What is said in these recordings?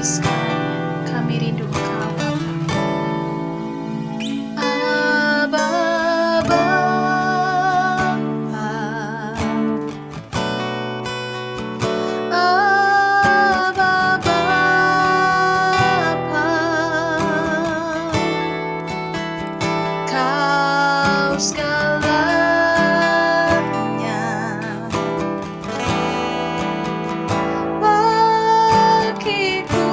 segalanya. Kami rindu Engkau, Bapa. Aba, Bapa. Aba, Bapa. Kau segalanya bagiku.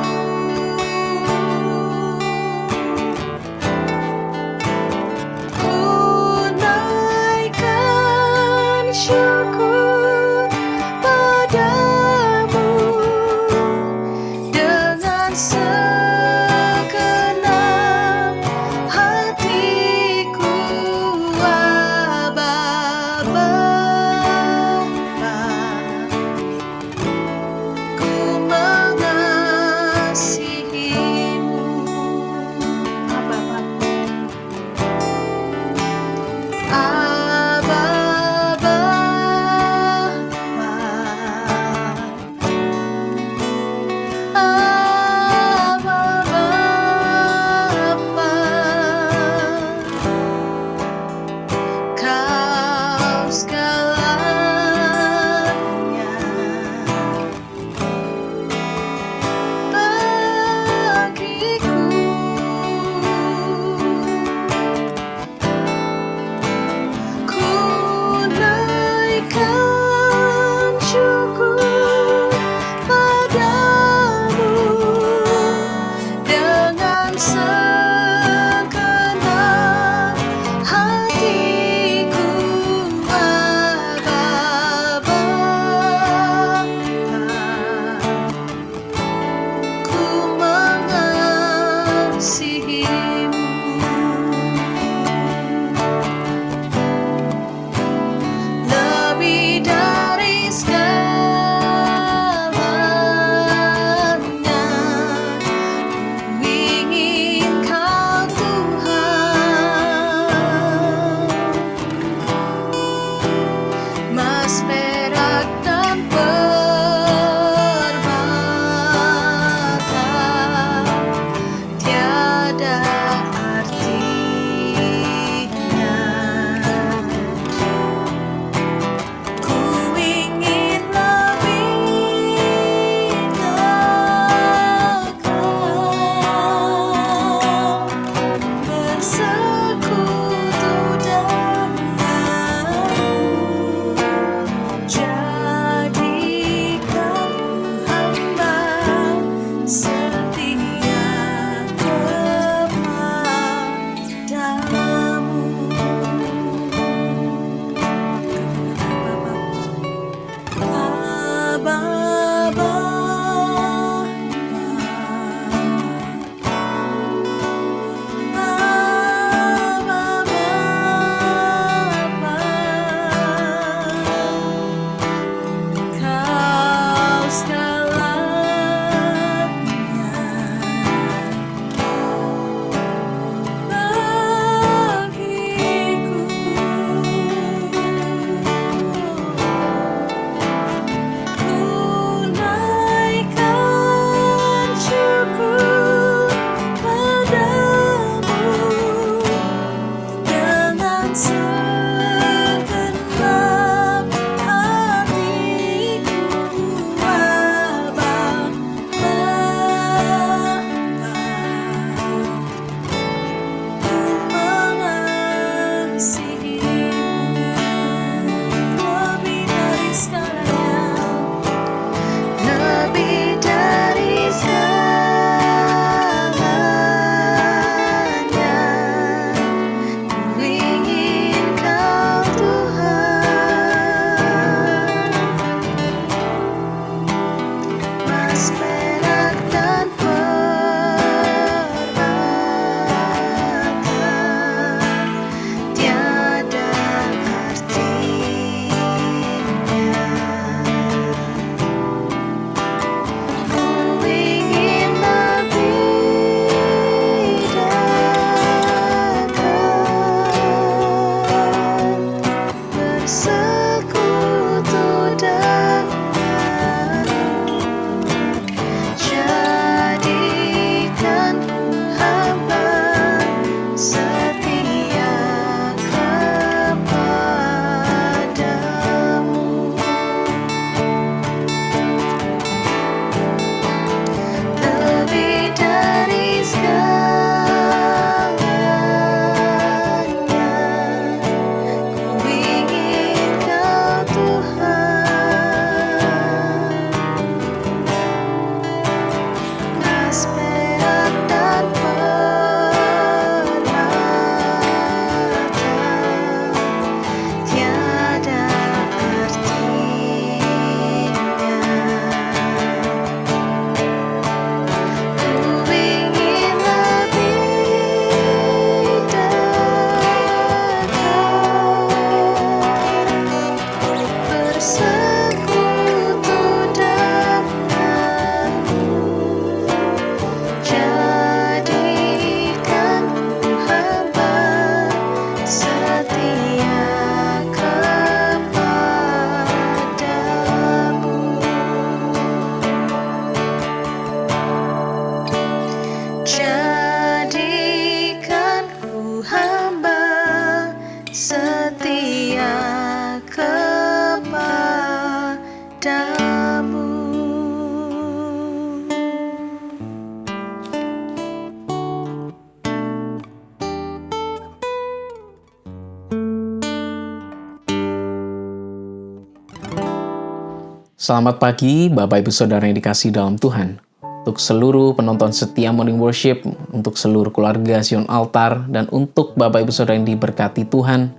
Selamat pagi Bapak Ibu Saudara yang dikasihi dalam Tuhan. Untuk seluruh penonton setia Morning Worship, untuk seluruh keluarga Sion Altar, dan untuk Bapak Ibu Saudara yang diberkati Tuhan,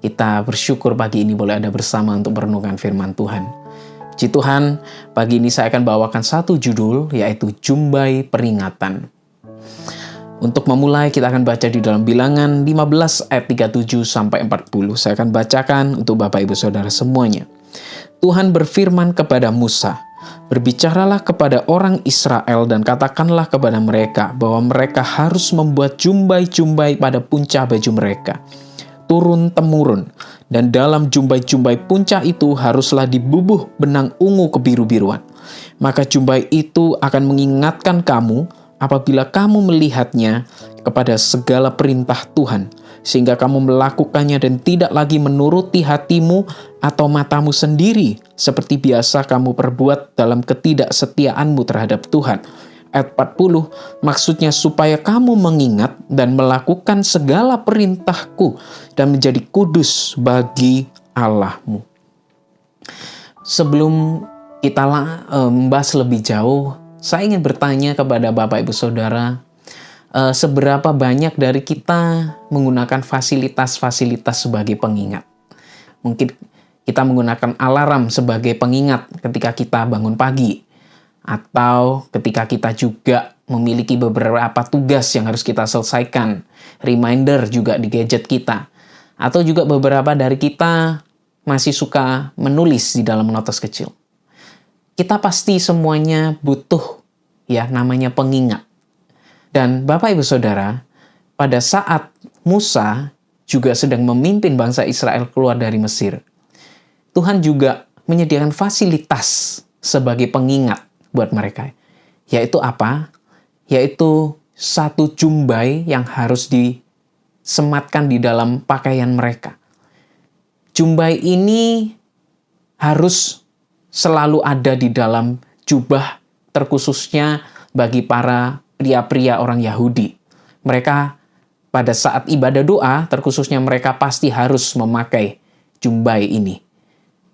kita bersyukur pagi ini boleh ada bersama untuk merenungkan firman Tuhan. Puji Tuhan, pagi ini saya akan bawakan satu judul, yaitu Jumbai Peringatan. Untuk memulai, kita akan baca di dalam Bilangan 15 ayat 37 sampai 40. Saya akan bacakan untuk Bapak Ibu Saudara semuanya. Tuhan berfirman kepada Musa, "Berbicaralah kepada orang Israel dan katakanlah kepada mereka bahwa mereka harus membuat jumbai-jumbai pada punca baju mereka, turun-temurun, dan dalam jumbai-jumbai punca itu haruslah dibubuh benang ungu kebiru-biruan. Maka jumbai itu akan mengingatkan kamu apabila kamu melihatnya kepada segala perintah Tuhan, sehingga kamu melakukannya dan tidak lagi menuruti hatimu atau matamu sendiri, seperti biasa kamu perbuat dalam ketidaksetiaanmu terhadap Tuhan." Ayat 40, maksudnya supaya kamu mengingat dan melakukan segala perintahku dan menjadi kudus bagi Allahmu. Sebelum kita membahas lebih jauh, saya ingin bertanya kepada Bapak Ibu Saudara, seberapa banyak dari kita menggunakan fasilitas-fasilitas sebagai pengingat? Mungkin kita menggunakan alarm sebagai pengingat ketika kita bangun pagi, atau ketika kita juga memiliki beberapa tugas yang harus kita selesaikan, reminder juga di gadget kita, atau juga beberapa dari kita masih suka menulis di dalam notes kecil. Kita pasti semuanya butuh namanya pengingat. Dan Bapak Ibu Saudara, pada saat Musa juga sedang memimpin bangsa Israel keluar dari Mesir, Tuhan juga menyediakan fasilitas sebagai pengingat buat mereka. Yaitu apa? Yaitu satu jumbai yang harus disematkan di dalam pakaian mereka. Jumbai ini harus selalu ada di dalam jubah, terkhususnya bagi para pria-pria orang Yahudi. Mereka pada saat ibadah doa, terkhususnya mereka pasti harus memakai jumbai ini.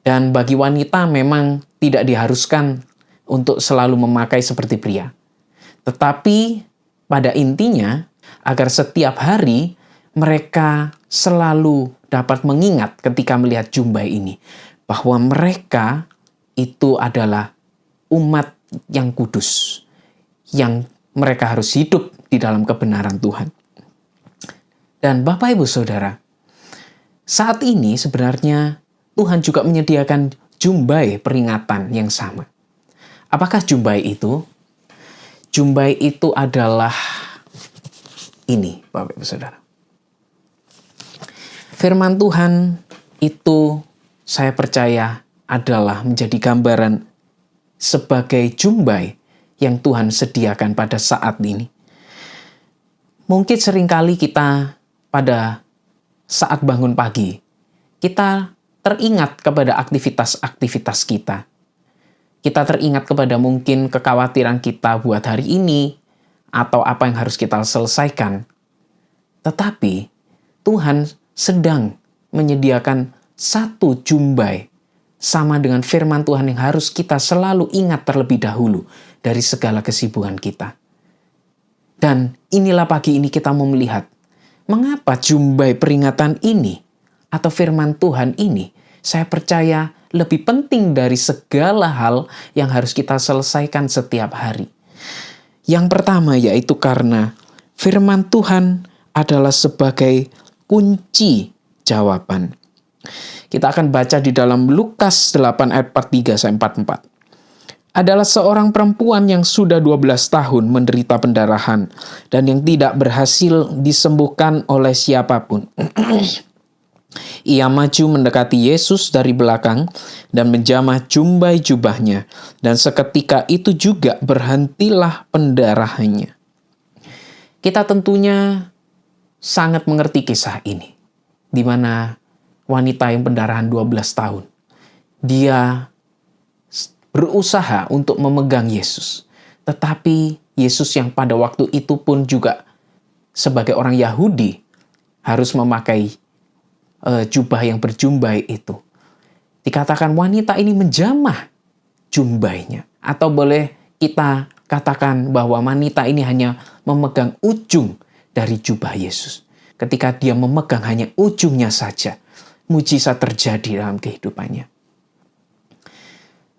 Dan bagi wanita memang tidak diharuskan untuk selalu memakai seperti pria. Tetapi pada intinya, agar setiap hari mereka selalu dapat mengingat ketika melihat jumbai ini, bahwa mereka itu adalah umat yang kudus, yang mereka harus hidup di dalam kebenaran Tuhan. Dan Bapak Ibu Saudara, saat ini sebenarnya Tuhan juga menyediakan jumbai peringatan yang sama. Apakah jumbai itu? Jumbai itu adalah ini, Bapak Ibu Saudara. Firman Tuhan itu saya percaya adalah menjadi gambaran sebagai jumbai yang Tuhan sediakan pada saat ini. Mungkin seringkali kita pada saat bangun pagi, kita teringat kepada aktivitas-aktivitas kita. Kita teringat kepada mungkin kekhawatiran kita buat hari ini, atau apa yang harus kita selesaikan. Tetapi Tuhan sedang menyediakan satu jumbai, sama dengan firman Tuhan yang harus kita selalu ingat terlebih dahulu dari segala kesibukan kita. Dan inilah pagi ini kita mau melihat, mengapa jumbai peringatan ini atau firman Tuhan ini, saya percaya lebih penting dari segala hal yang harus kita selesaikan setiap hari. Yang pertama yaitu karena firman Tuhan adalah sebagai kunci jawaban. Kita akan baca di dalam Lukas 8 ayat 43-44. Adalah seorang perempuan yang sudah 12 tahun menderita pendarahan dan yang tidak berhasil disembuhkan oleh siapapun. Ia maju mendekati Yesus dari belakang dan menjamah jumbai jubahnya, dan seketika itu juga berhentilah pendarahannya. Kita tentunya sangat mengerti kisah ini, di mana wanita yang pendarahan 12 tahun, dia berusaha untuk memegang Yesus. Tetapi Yesus yang pada waktu itu pun juga sebagai orang Yahudi harus memakai jubah yang berjumbai itu. Dikatakan wanita ini menjamah jumbainya. Atau boleh kita katakan bahwa wanita ini hanya memegang ujung dari jubah Yesus. Ketika dia memegang hanya ujungnya saja, mujizat terjadi dalam kehidupannya.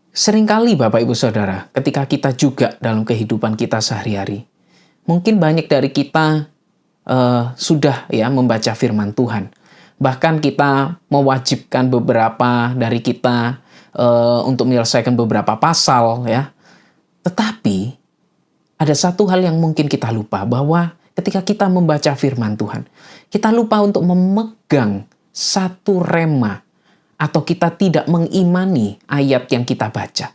Seringkali Bapak Ibu Saudara, ketika kita juga dalam kehidupan kita sehari-hari, mungkin banyak dari kita sudah membaca firman Tuhan. Bahkan kita mewajibkan beberapa dari kita untuk menyelesaikan beberapa pasal ya. Tetapi ada satu hal yang mungkin kita lupa, bahwa ketika kita membaca firman Tuhan, kita lupa untuk memegang satu rema, atau kita tidak mengimani ayat yang kita baca.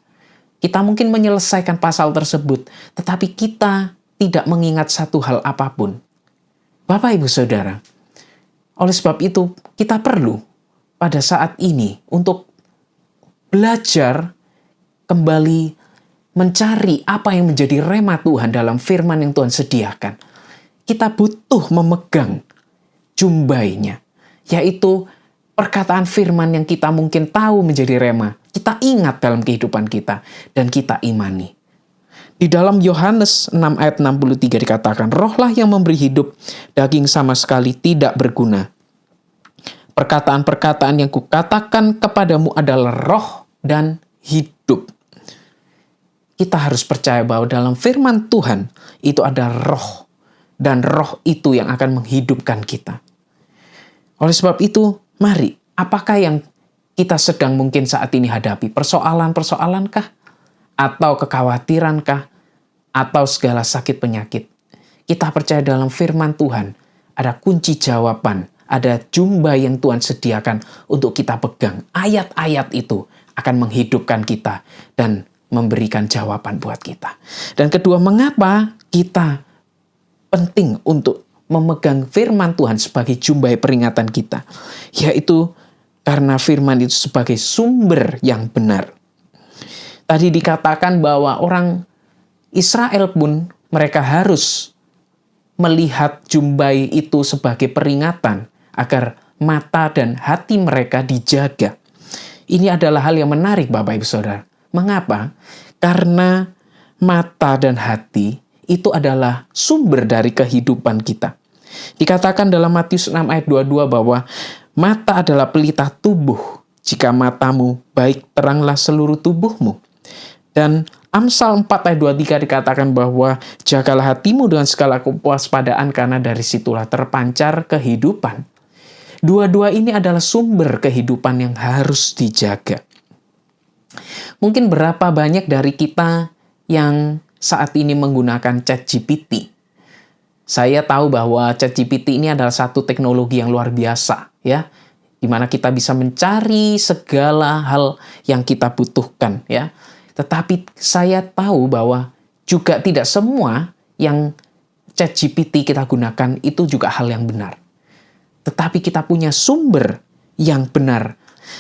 Kita mungkin menyelesaikan pasal tersebut, tetapi kita tidak mengingat satu hal apapun. Bapak Ibu Saudara, oleh sebab itu kita perlu pada saat ini untuk belajar kembali mencari apa yang menjadi rema Tuhan dalam firman yang Tuhan sediakan. Kita butuh memegang jumbainya, yaitu perkataan firman yang kita mungkin tahu menjadi rema. Kita ingat dalam kehidupan kita dan kita imani. Di dalam Yohanes 6 ayat 63 dikatakan, rohlah yang memberi hidup, daging sama sekali tidak berguna. Perkataan-perkataan yang kukatakan kepadamu adalah roh dan hidup. Kita harus percaya bahwa dalam firman Tuhan itu ada roh, dan roh itu yang akan menghidupkan kita. Oleh sebab itu, mari, apakah yang kita sedang mungkin saat ini hadapi? Persoalan-persoalankah? Atau kekhawatirankah? Atau segala sakit penyakit? Kita percaya dalam firman Tuhan ada kunci jawaban, ada jumbai yang Tuhan sediakan untuk kita pegang. Ayat-ayat itu akan menghidupkan kita dan memberikan jawaban buat kita. Dan kedua, mengapa kita penting untuk memegang firman Tuhan sebagai jumbai peringatan kita? Yaitu karena firman itu sebagai sumber yang benar. Tadi dikatakan bahwa orang Israel pun mereka harus melihat jumbai itu sebagai peringatan agar mata dan hati mereka dijaga. Ini adalah hal yang menarik Bapak Ibu Saudara. Mengapa? Karena mata dan hati itu adalah sumber dari kehidupan kita. Dikatakan dalam Matius 6 ayat 22 bahwa mata adalah pelita tubuh. Jika matamu baik, teranglah seluruh tubuhmu. Dan Amsal 4 ayat 23 dikatakan bahwa jagalah hatimu dengan segala kewaspadaan, karena dari situlah terpancar kehidupan. Dua-dua ini adalah sumber kehidupan yang harus dijaga. Mungkin berapa banyak dari kita yang saat ini menggunakan ChatGPT. Saya tahu bahwa ChatGPT ini adalah satu teknologi yang luar biasa, ya, di mana kita bisa mencari segala hal yang kita butuhkan, ya. Tetapi saya tahu bahwa juga tidak semua yang ChatGPT kita gunakan itu juga hal yang benar. Tetapi kita punya sumber yang benar,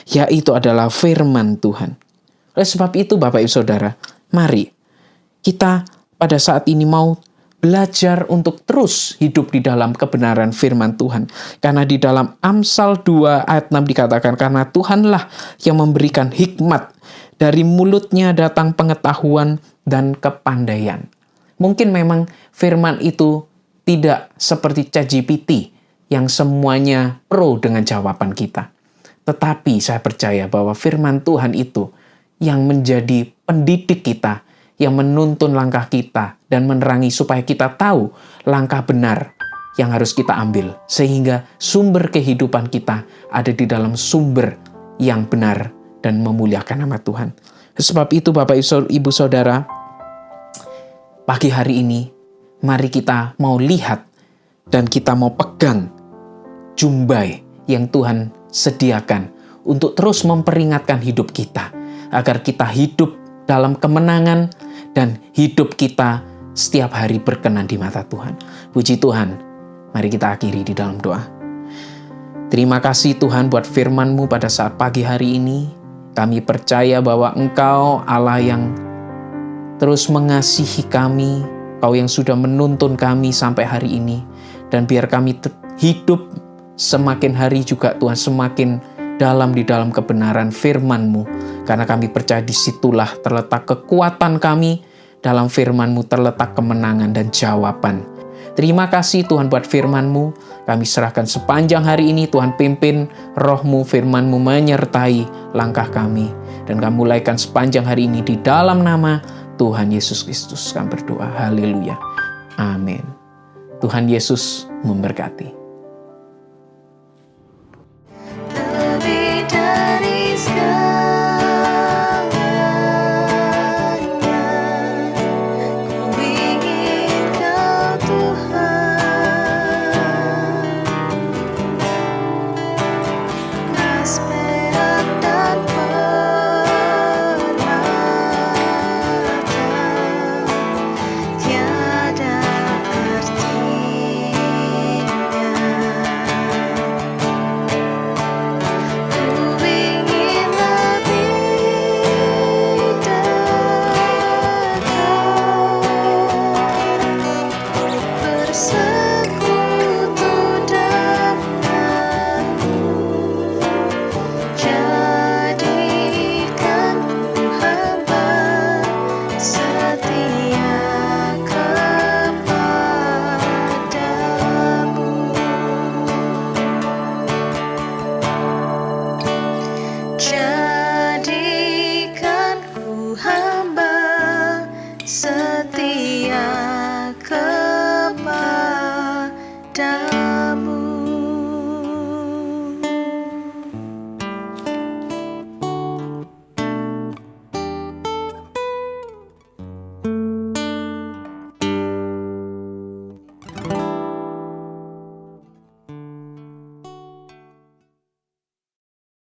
yaitu adalah firman Tuhan. Oleh sebab itu Bapak Ibu Saudara, mari kita pada saat ini mau belajar untuk terus hidup di dalam kebenaran firman Tuhan. Karena di dalam Amsal 2 ayat 6 dikatakan, karena Tuhanlah yang memberikan hikmat, dari mulutnya datang pengetahuan dan kepandaian. Mungkin memang firman itu tidak seperti ChatGPT yang semuanya pro dengan jawaban kita. Tetapi saya percaya bahwa firman Tuhan itu yang menjadi pendidik kita, yang menuntun langkah kita dan menerangi supaya kita tahu langkah benar yang harus kita ambil. Sehingga sumber kehidupan kita ada di dalam sumber yang benar dan memuliakan nama Tuhan. Sebab itu Bapak Ibu Saudara, pagi hari ini mari kita mau lihat dan kita mau pegang jumbai yang Tuhan sediakan untuk terus memperingatkan hidup kita, agar kita hidup dalam kemenangan dan hidup kita setiap hari berkenan di mata Tuhan. Puji Tuhan, mari kita akhiri di dalam doa. Terima kasih Tuhan buat firman-Mu pada saat pagi hari ini. Kami percaya bahwa Engkau Allah yang terus mengasihi kami, Kau yang sudah menuntun kami sampai hari ini. Dan biar kami hidup semakin hari juga Tuhan semakin di dalam kebenaran firman-Mu. Karena kami percaya disitulah terletak kekuatan kami, dalam firman-Mu terletak kemenangan dan jawaban. Terima kasih Tuhan buat firman-Mu. Kami serahkan sepanjang hari ini, Tuhan pimpin roh-Mu, firman-Mu menyertai langkah kami. Dan kami mulaikan sepanjang hari ini di dalam nama Tuhan Yesus Kristus. Kami berdoa, haleluya, amin. Tuhan Yesus memberkati.